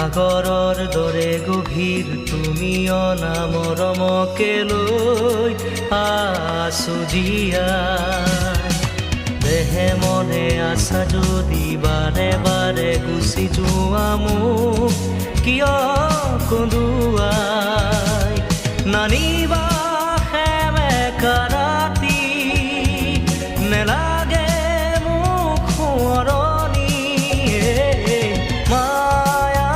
সাগৰৰ দৰে গভীৰ তুমি অনামৰমকে লৈ আছো জীয়াই দেহে মনে আছা যদি বাৰে বাৰে গুচি যোৱা মোক কিয় কন্দুৱাই নানিবা সেমেকা ৰাতি নেলাগে মোক সোঁৱৰণি মায়া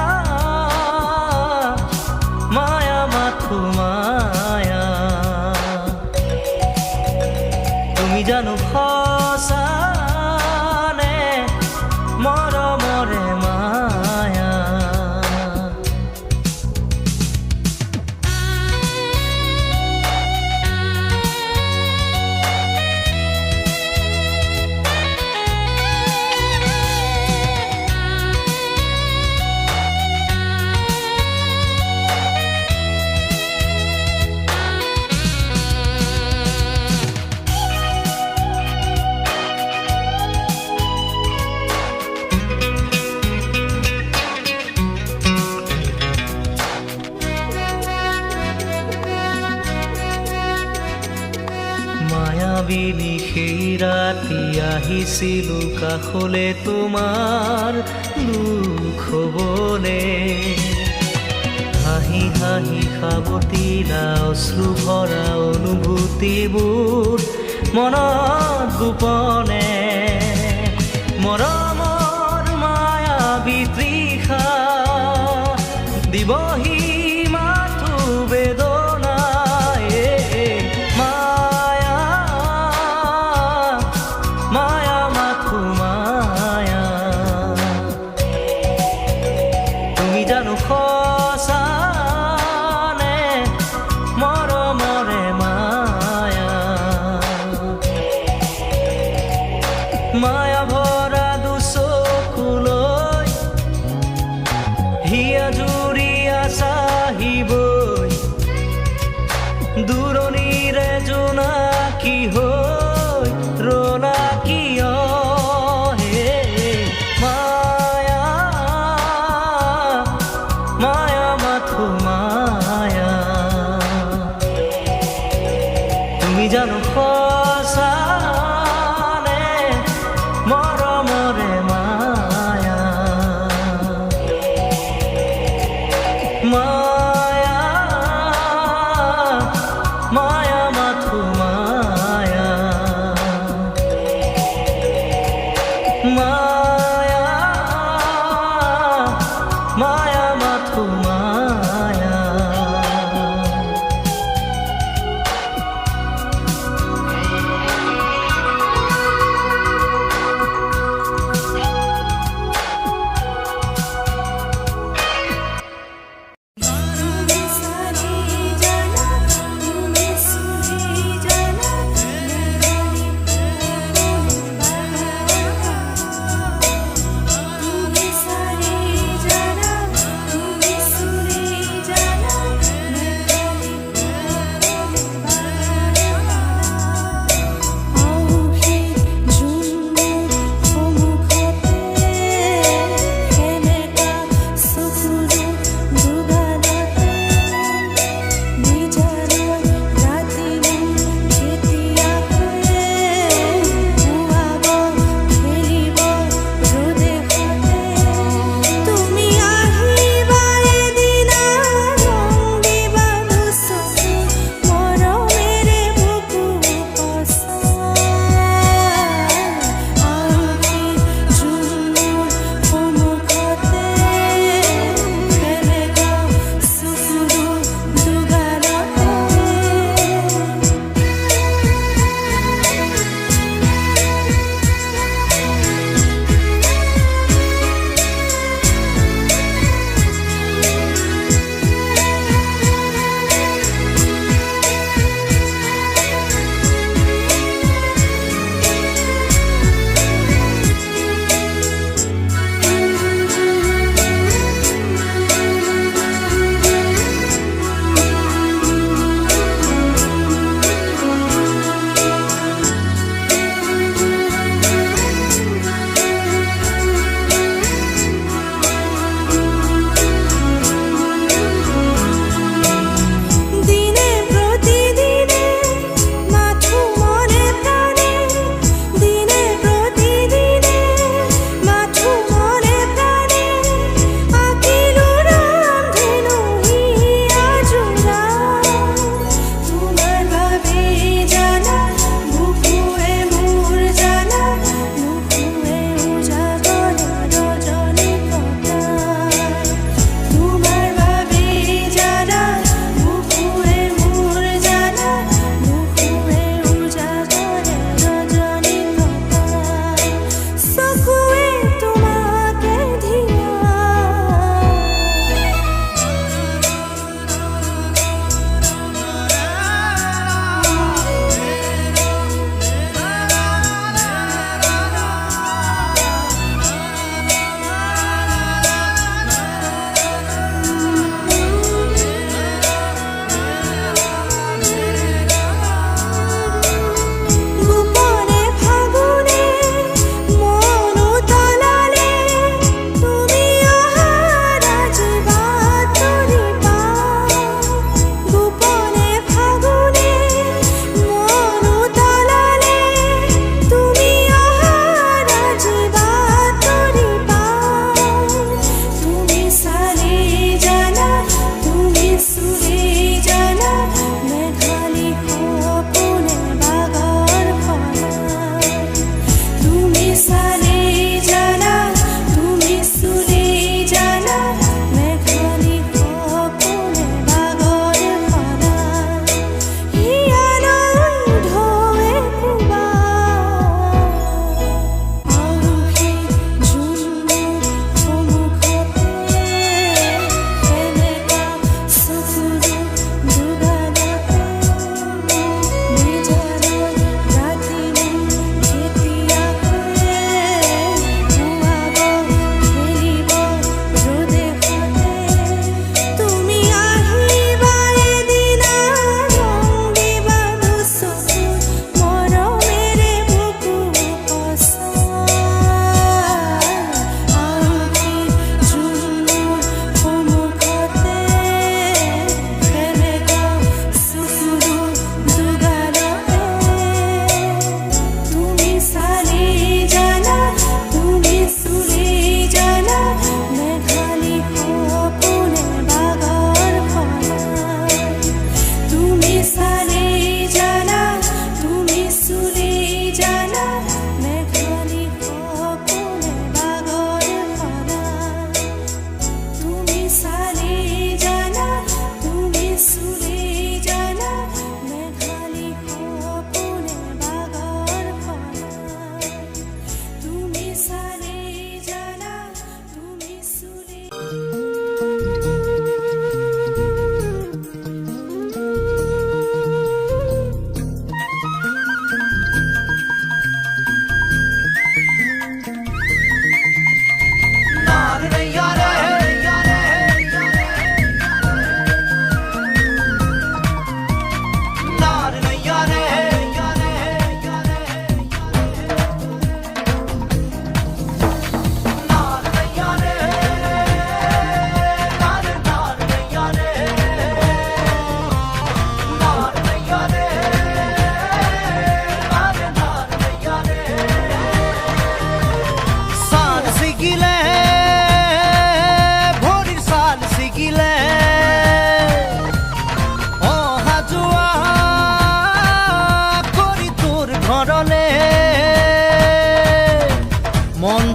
মায়া মাথো মায়া তুমি জানো সঁচানে মৰমৰে মায়া মায়াবিনী সেই ৰাতি আহিছিলো কাষলে তোমাৰ দুখ হ'বলে হাঁহি হাঁহি সাৱটিলা অশ্ৰু ভৰা অনুভূতিবোৰ মনত গোপনে মৰমৰ মায়াবী তৃষা দিবহি মাথো বেদনাই মায়া মাথো মায়া তুমি জানো সঁচানে মৰমৰে মায়া মায়া ভৰা দুচকুলৈ হিয়া জুৰিয়া চাহিবই দূৰণিৰে জোনাকী হৈ ৰলা কিয় হে মায়া মায়া মাথো মায়া তুমি জানো সঁচানে মৰমৰে মায়া মায়া মায়া মাথো মায়া মায়া মায়া মাথো মায়া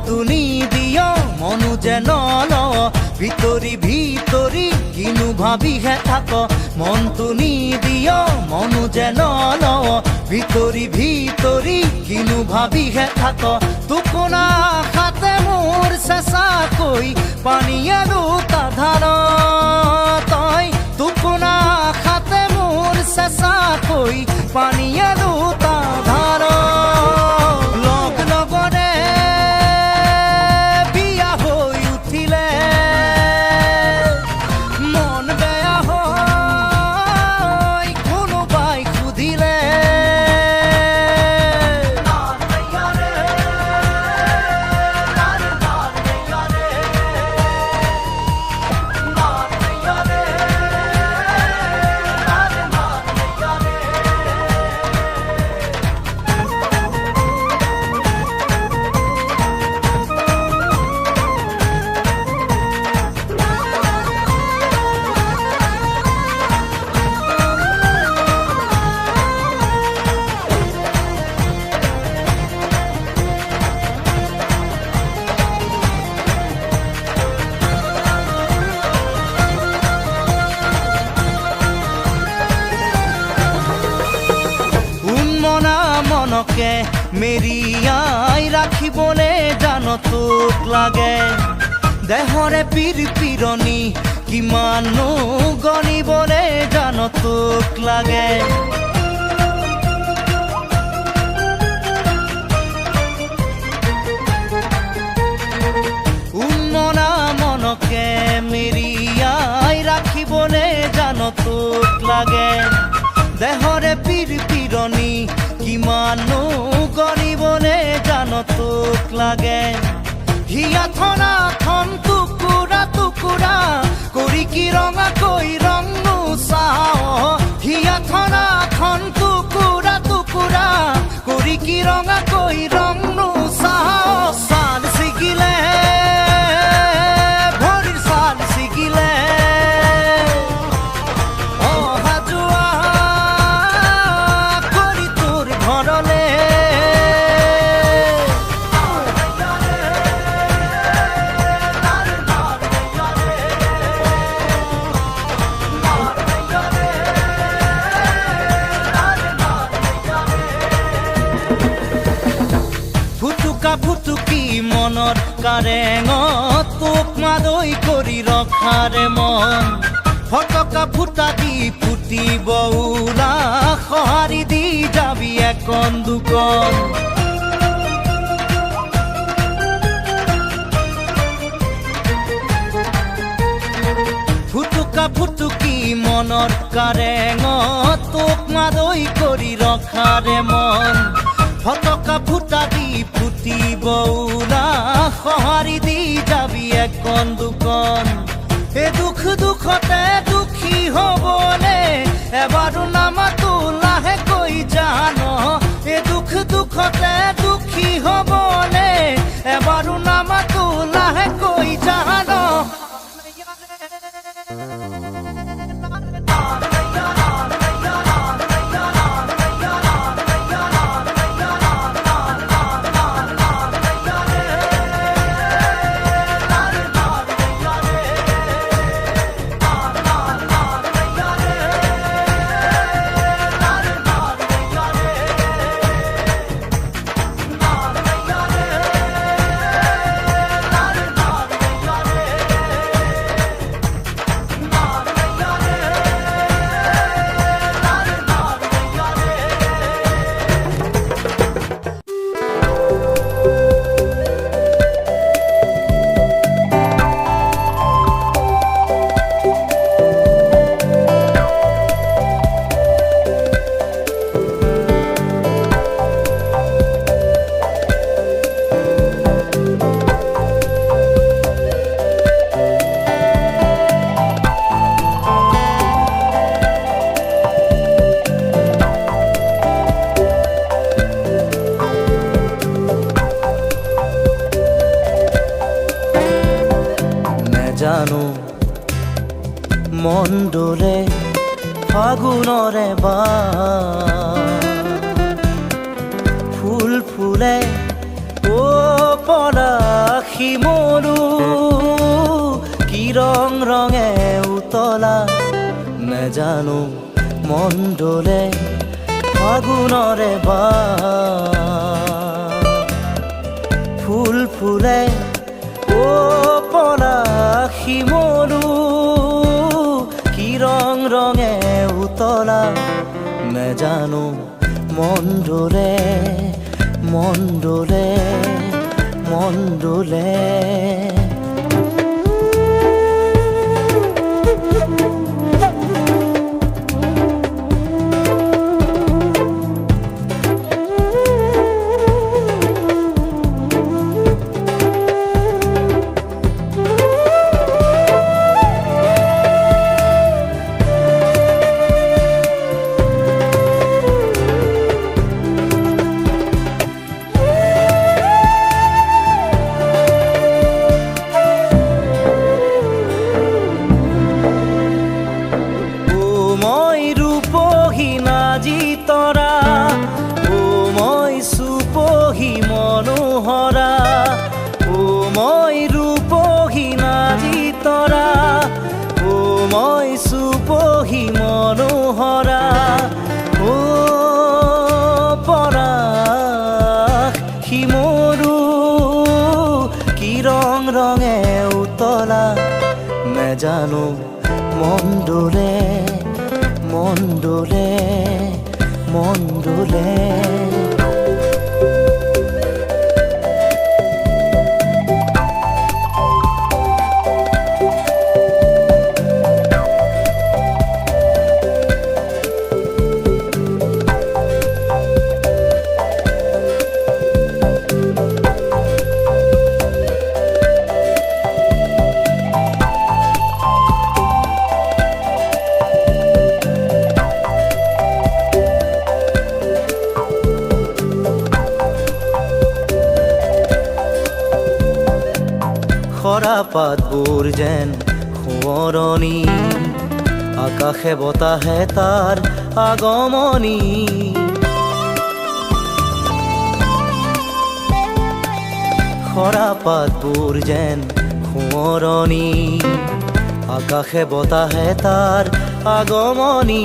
মনটো নিদিয় মনো যে নলৱ ভিতৰি ভিতৰি কিনো ভাবিহে থাক মনটো নিদিয় মনো যে নলৱ ভিতৰি ভিতৰি কিনো ভাবিহে থাক টোপোনা আশাতে মোৰ চেঁচাকৈ পানীয়ে দুটা ধাৰ তই টোপোনা আশাতে মোৰ চেঁচাকৈ পানীয়ে দুটা ধাৰ লগ লগৰে বিয়া হৈ উঠিলে মন বেয়া হৈ কোনোবাই সুধিলে মনকে মেৰিয়াই ৰাখিবলে জান তোক লাগে দেহৰে পীৰ পীৰণি কিমানো গণিবলে জান তোক লাগে উন্মনা মনকে মেৰিয়াই ৰাখিবলে জান তোক লাগে দেহৰে পীৰ পীৰণি কিমানো গণিবলে জান তোক লাগে হিয়াথনাখন টুকুৰা টুকুৰা কৰি কি ৰঙাকৈ ৰং নোচাও হিয়াথনাখন টুকুৰা টুকুৰা কৰি কি ৰঙাকৈ ৰং নোচাও ছাল ছিগিলে ভৰিৰ ছাল ছিগিলে অহা যোৱা কৰি তোৰ ঘৰলে ফুটুকা ফুটুকি মনৰ কাৰেঙত তোক মাদৈ কৰি ৰখাৰে মন ফটকা ফুটা দি ফুটিব ওলা সঁহাৰি দি যাবি একন দুকন ফুটুকা ফুটুকি মনৰ কাৰেঙত তোক মাদৈ কৰি ৰখাৰে মন ফটকা ফুটা দি ফুটিব ওলা সঁহাৰি দি যাবি একন দুকন এই দুখ দুখতে দুখী হবলে এবাৰো নামাতো লাহেকৈ জান এই দুখ দুখতে দুখী হবলে এবাৰো নামাতো লাহেকৈ জান জানো মন ডোলে ফাগুনৰে ফুল ফুলে ও পলা শিমলু কি ৰঙে উতলা নেজানো মন ডোলে ফাগুনৰে ফুল ফুলে ও পলাশ শিমলু কি ৰঙে উতলা নেজানো মন ডোলে মন ডোলে মন ডোলে তৰা ও মই সুপহি মনোহৰা ও মই ৰূপহী নাজি তৰা ও মই সুপহি মনোহৰা ও পৰাশ শিমলু কি ৰঙে উতলা নেজানো মন ডোলে মন ডোলে মন ডোলে খৰা পাতবোৰ যেন সোঁৱৰণি আকাশে বতাহে তাৰ আগমনি খৰা পাতবোৰ যেন সোঁৱৰণি আকাশে বতাহে তাৰ আগমনি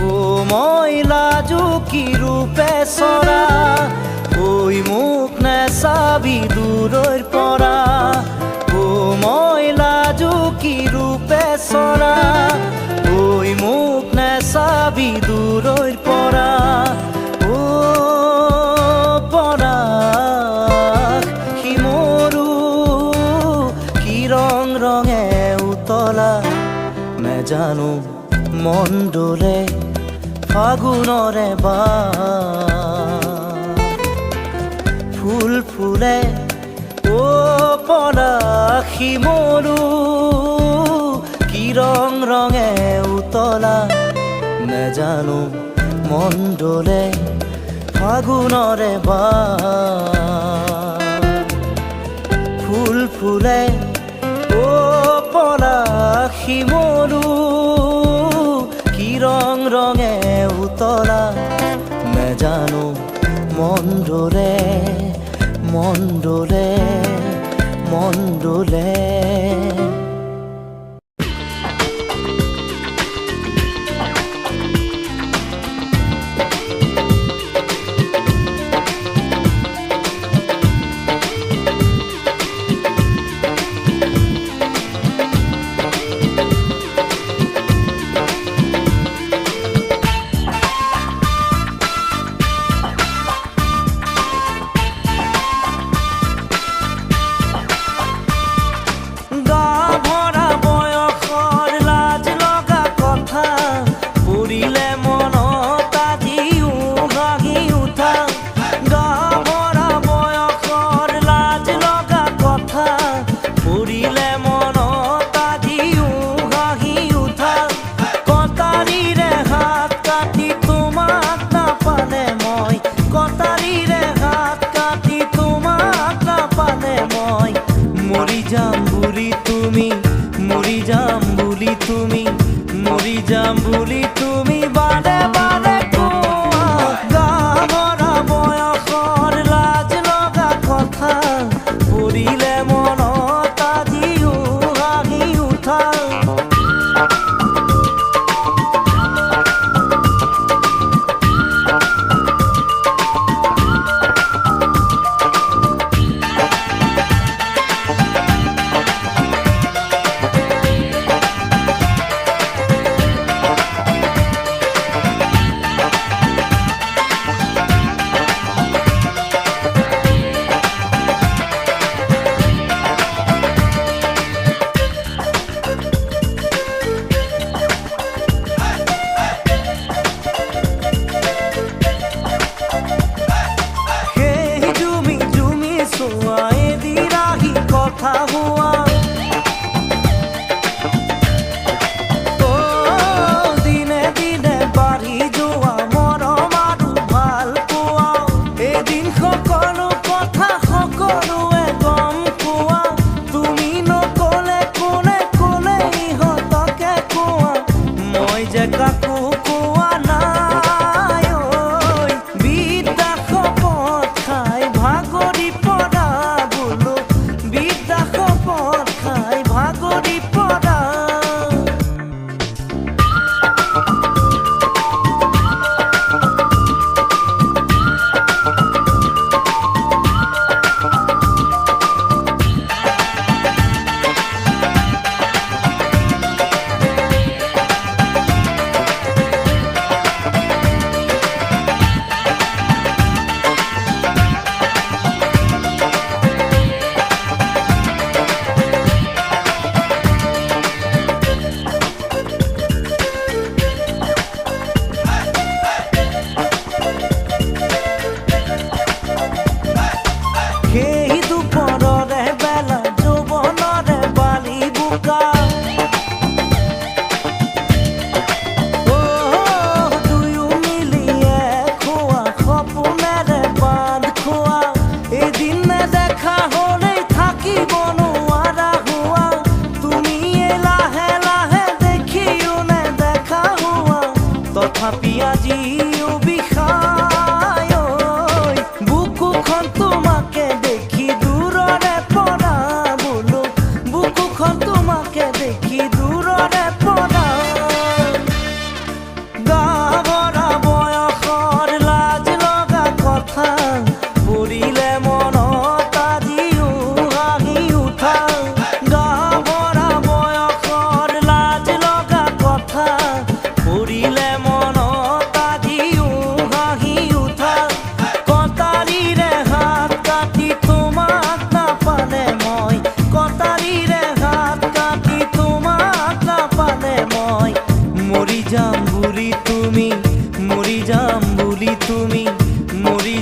ও মই লাজুকী ৰূপে চৰা ঐ মোক নেচাবি দূৰৈৰ পৰা ও মই লাজুকী ৰূপে চৰা ঐ মোক নেচাবি দূৰৈৰ পৰা ও পৰাশ শিমলু কি ৰঙে উতলা নেজানো মন ডোলে ফাগুনৰে ফুল ফুলে ও পলাশ শিমলু কি ৰঙে উতলা নেজানো মন ডোলে ফাগুনৰে ফুল ফুলে ও পলাশ শিমলু কি ৰঙে উতলা নেজানো মন ডোলে মন ডোলে মন ডোলে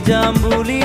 যাম বুলি